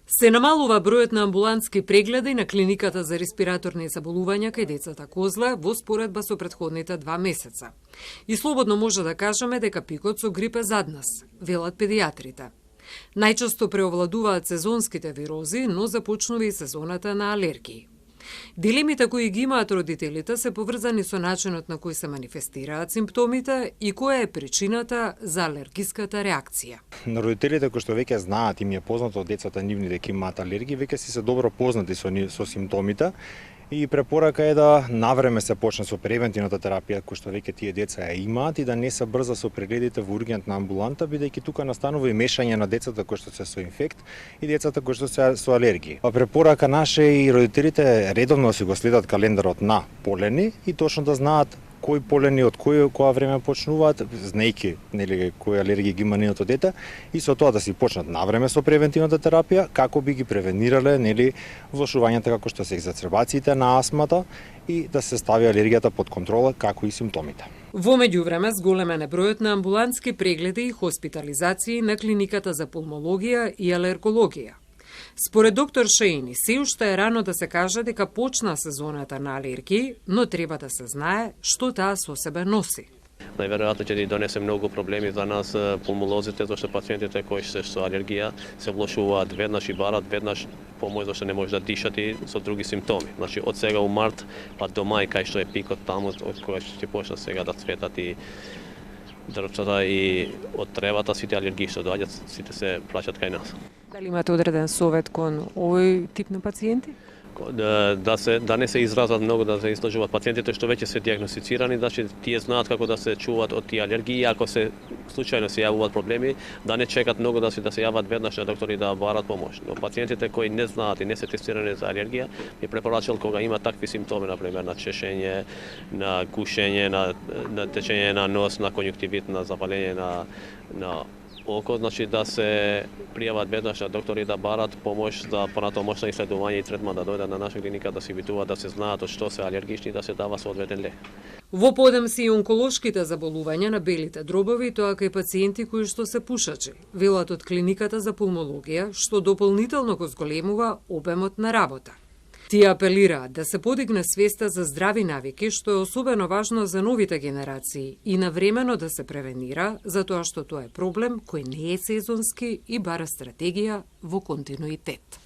Се намалува бројот на амбулантски прегледи на клиниката за респираторни заболувања кај децата Козла во споредба со претходните 2 месеца. И слободно може да кажеме дека пикот со грип е зад нас, велат педијатрите. Најчесто преовладуваат сезонските вирози, но започнува и сезоната на алергии. Дилемите кои ги имаат родителите се поврзани со начинот на кој се манифестираат симптомите и која е причината за алергиската реакција. На родителите кои што веќе знаат, им е познато од децата нивни дека имаат алергии, веќе си се добро познати со симптомите. И препорака е да навреме се почне со превентивната терапија кој што веќе тие деца ја имаат и да не се брза со прегледите во ургентна амбуланта, бидејќи тука настанува и мешање на децата кои што се со инфект и децата кои што се со алергии. Препорака наша и родителите редовно си го следат календарот на полени и точно да знаат кои полени од која време почнуваат, знаејќи нели кои алергии ги има нивното дете и со тоа да си почнат навреме со превентивната терапија како би ги превенирале нели влошувањата како што се екзацербациите на астмата и да се стави алергијата под контрола како и симптомите. Во меѓувреме зголемен е бројот на амбулантски прегледи и хоспитализации на клиниката за пулмологија и алергологија. Според доктор Шаини, се уште е рано да се каже дека почна сезоната на алергии, но треба да се знае што таа со себе носи. Најверојатно ќе донесе многу проблеми за нас пулмолозите, зашто пациентите кои се со алергија се влошуваат веднаш и барат веднаш помој зашто не може да дишат и со други симптоми. Значи од сега у март па до мај кај што е пикот таму од кој ќе почна сега да цветат и дрвчата и од тревата сите алергии што доаѓаат сите се праќаат кај нас. Дали имате одреден совет кон овој тип на пациенти? Да не се изразат многу, да се изложуваат пациентите што веќе се дијагностицирани, значи тие знаат како да се чуваат од тие алергии, ако се случајно се јавуваат проблеми, да не чекат многу да се јават веднаш на доктори да барат помош. Но пациентите кои не знаат и не се тестирани за алергија, би препорачал кога има такви симптоми, например на чешење, на гушење, на течење на нос, на конјуктивит, на запалење на око, значи да се пријават веднаш на доктори да барат помош за понатомошно исследување и третман, да дојдат на наша клиника да се видуваат, да се знаат од што се алергични и да се дава соодветен лек. Во подем се и онколошките заболувања на белите дробови, тоа кај пациенти кои што се пушачи, велат од клиниката за пулмологија, што дополнително го зголемува обемот на работа. Тие апелираат да се подигне свеста за здрави навики, што е особено важно за новите генерации и навремено да се превенира, затоа што тоа е проблем кој не е сезонски и бара стратегија во континуитет.